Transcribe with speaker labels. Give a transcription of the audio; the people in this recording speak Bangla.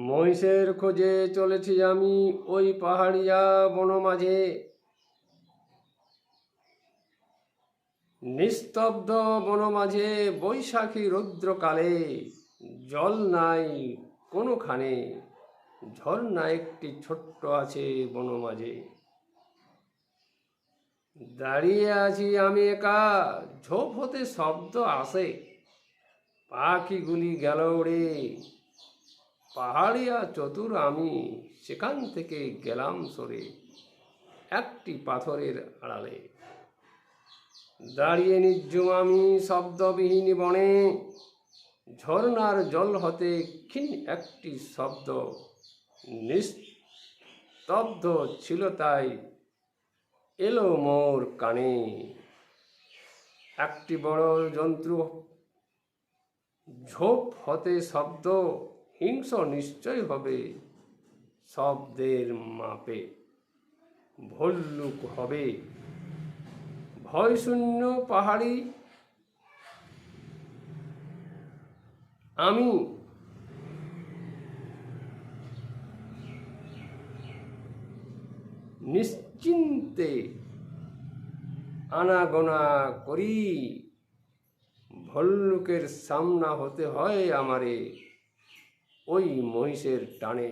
Speaker 1: মহিষের খোঁজে চলেছি আমি ওই পাহাড়িয়া বন মাঝে। নিস্তব্ধ বন মাঝে বৈশাখী রৌদ্রকালে, জল নাই কোনোখানে, ঝর্ণা একটি ছোট্ট আছে বন মাঝে। দাঁড়িয়ে আছি আমি একা, ঝোপ হতে শব্দ আসে, পাখিগুলি গেল উড়ে। পাহাড়িয়া চতুর আমি, সেখান থেকে গেলাম সরে একটি পাথরের আড়ালে। দাঁড়িয়ে নির্জুম আমি শব্দবিহীন বনে, ঝর্ণার জল হতে ক্ষীণ একটি শব্দ নিস্তব্ধ ছিল তাই এলো মোর কানে। একটি বড় জন্তু ঝোপ হতে শব্দ, হিংস নিশ্চয় হবে শব্দের মাপে। ভল্লুক হবে ভয়শূন্য পাহাড়ি আমি, নিশ্চিন্তে আনাগোনা করি। ভল্লুকের সামনা হতে হয় আমারে ওই মহিষের টানে।